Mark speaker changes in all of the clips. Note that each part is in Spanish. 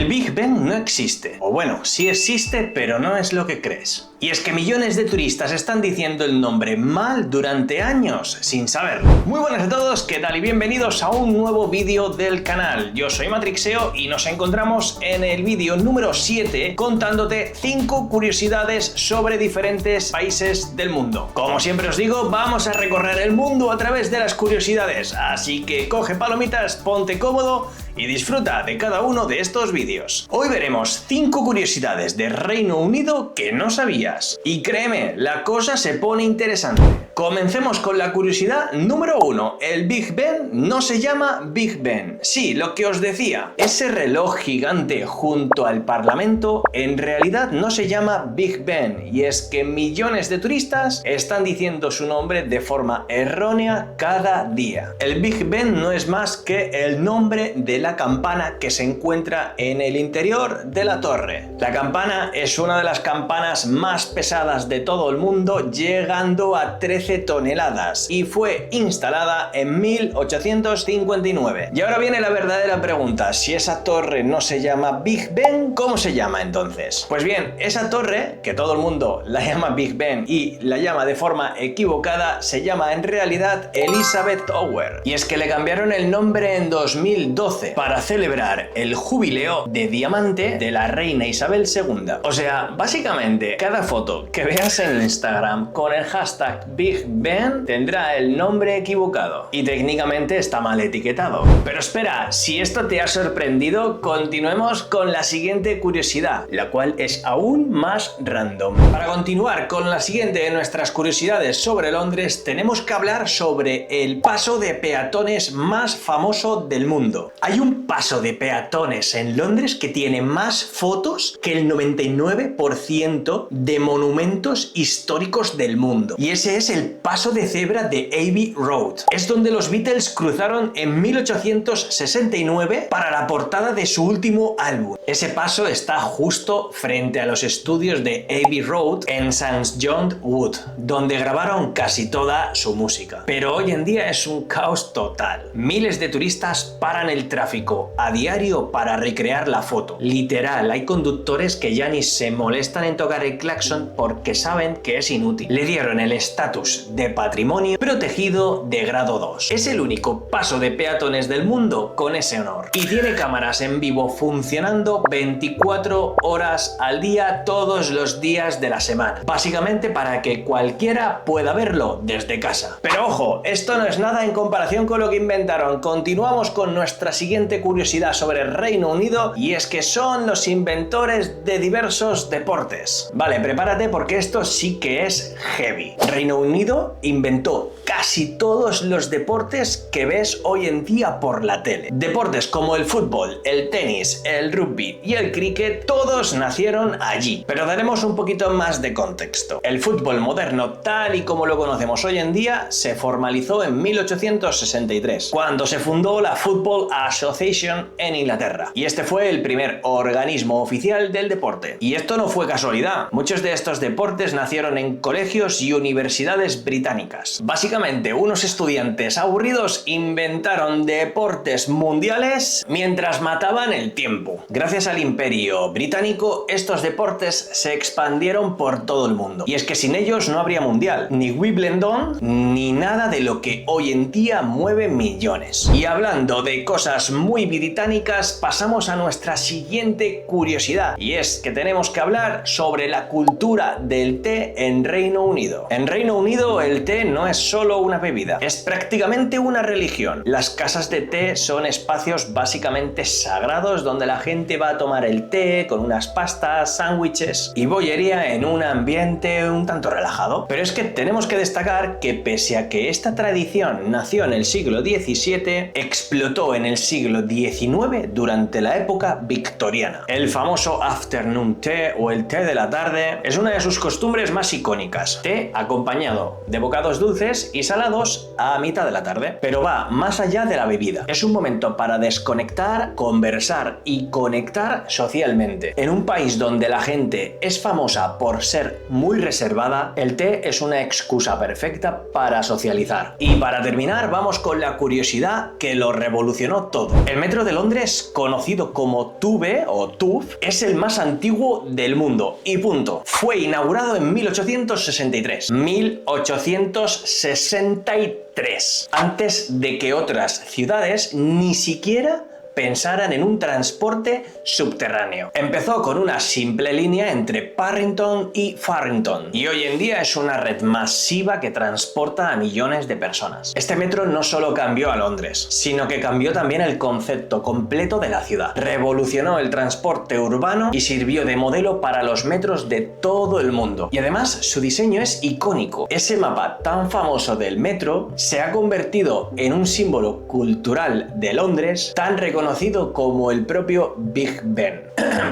Speaker 1: Big Ben no existe. O bueno, sí existe, pero no es lo que crees. Y es que millones de turistas están diciendo el nombre mal durante años, sin saberlo. Muy buenas a todos, ¿qué tal? Y bienvenidos a un nuevo vídeo del canal. Yo soy Matrixeo y nos encontramos en el vídeo número 7 contándote 5 curiosidades sobre diferentes países del mundo. Como siempre os digo, vamos a recorrer el mundo a través de las curiosidades, así que coge palomitas, ponte cómodo y disfruta de cada uno de estos vídeos. Hoy veremos 5 curiosidades de Reino Unido que no sabías. Y créeme, la cosa se pone interesante. Comencemos con la curiosidad número 1. El Big Ben no se llama Big Ben. Sí, lo que os decía, ese reloj gigante junto al Parlamento en realidad no se llama Big Ben, y es que millones de turistas están diciendo su nombre de forma errónea cada día. El Big Ben no es más que el nombre de la campana que se encuentra en el interior de la torre. La campana es una de las campanas más pesadas de todo el mundo, llegando a 13 toneladas, y fue instalada en 1859. Y ahora viene la verdadera pregunta: si esa torre no se llama Big Ben, ¿cómo se llama entonces? Pues bien, esa torre, que todo el mundo la llama Big Ben y la llama de forma equivocada, se llama en realidad Elizabeth Tower. Y es que le cambiaron el nombre en 2012 para celebrar el jubileo de diamante de la reina Isabel II. O sea, básicamente, cada foto que veas en Instagram con el hashtag Big Ben tendrá el nombre equivocado y técnicamente está mal etiquetado. Pero espera, si esto te ha sorprendido, continuemos con la siguiente curiosidad, la cual es aún más random. Para continuar con la siguiente de nuestras curiosidades sobre Londres, tenemos que hablar sobre el paso de peatones más famoso del mundo. Hay un paso de peatones en Londres que tiene más fotos que el 99% de monumentos históricos del mundo. Y ese es el paso de cebra de Abbey Road. Es donde los Beatles cruzaron en 1869 para la portada de su último álbum. Ese paso está justo frente a los estudios de Abbey Road en St. John's Wood, donde grabaron casi toda su música. Pero hoy en día es un caos total. Miles de turistas paran el tráfico a diario para recrear la foto. Literal, hay conductores que ya ni se molestan en tocar el claxon porque saben que es inútil. Le dieron el estatus de patrimonio protegido de grado 2. Es el único paso de peatones del mundo con ese honor. Y tiene cámaras en vivo funcionando 24 horas al día, todos los días de la semana. Básicamente para que cualquiera pueda verlo desde casa. Pero ojo, esto no es nada en comparación con lo que inventaron. Continuamos con nuestra siguiente curiosidad sobre el Reino Unido, y es que son los inventores de diversos deportes. Vale, prepárate porque esto sí que es heavy. Reino Unido inventó casi todos los deportes que ves hoy en día por la tele. Deportes como el fútbol, el tenis, el rugby y el cricket, todos nacieron allí. Pero daremos un poquito más de contexto. El fútbol moderno, tal y como lo conocemos hoy en día, se formalizó en 1863, cuando se fundó la Football Association en Inglaterra. Y este fue el primer organismo oficial del deporte. Y esto no fue casualidad. Muchos de estos deportes nacieron en colegios y universidades británicas. Básicamente, unos estudiantes aburridos inventaron deportes mundiales mientras mataban el tiempo. Gracias al Imperio Británico, estos deportes se expandieron por todo el mundo. Y es que sin ellos no habría mundial, ni Wimbledon, ni nada de lo que hoy en día mueve millones. Y hablando de cosas muy británicas, pasamos a nuestra siguiente curiosidad. Y es que tenemos que hablar sobre la cultura del té en Reino Unido. En Reino Unido, el té no es solo una bebida, es prácticamente una religión. Las casas de té son espacios básicamente sagrados donde la gente va a tomar el té con unas pastas, sándwiches y bollería en un ambiente un tanto relajado. Pero es que tenemos que destacar que pese a que esta tradición nació en el siglo XVII, explotó en el siglo XIX durante la época victoriana. El famoso afternoon tea o el té de la tarde es una de sus costumbres más icónicas. Té acompañado menú de bocados dulces y salados a mitad de la tarde. Pero va más allá de la bebida. Es un momento para desconectar, conversar y conectar socialmente. En un país donde la gente es famosa por ser muy reservada, el té es una excusa perfecta para socializar. Y para terminar, vamos con la curiosidad que lo revolucionó todo. El metro de Londres, conocido como Tube o TUF, es el más antiguo del mundo y punto. Fue inaugurado en 1863. 1863. Antes de que otras ciudades ni siquiera pensaran en un transporte subterráneo. Empezó con una simple línea entre Parrington y Farrington y hoy en día es una red masiva que transporta a millones de personas. Este metro no solo cambió a Londres, sino que cambió también el concepto completo de la ciudad. Revolucionó el transporte urbano y sirvió de modelo para los metros de todo el mundo. Y además su diseño es icónico. Ese mapa tan famoso del metro se ha convertido en un símbolo cultural de Londres tan reconocido como el propio Big Ben.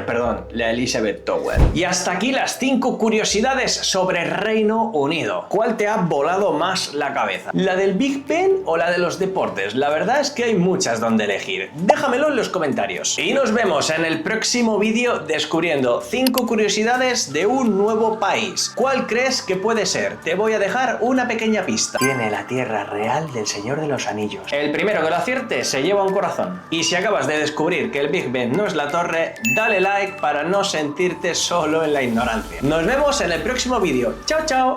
Speaker 1: Perdón, la Elizabeth Tower. Y hasta aquí las 5 curiosidades sobre Reino Unido. ¿Cuál te ha volado más la cabeza? ¿La del Big Ben o la de los deportes? La verdad es que hay muchas donde elegir. Déjamelo en los comentarios. Y nos vemos en el próximo vídeo descubriendo 5 curiosidades de un nuevo país. ¿Cuál crees que puede ser? Te voy a dejar una pequeña pista. Tiene la tierra real del Señor de los Anillos. El primero que lo acierte se lleva un corazón. Y si acabas de descubrir que el Big Ben no es la torre, dale like para no sentirte solo en la ignorancia. Nos vemos en el próximo vídeo. ¡Chao, chao!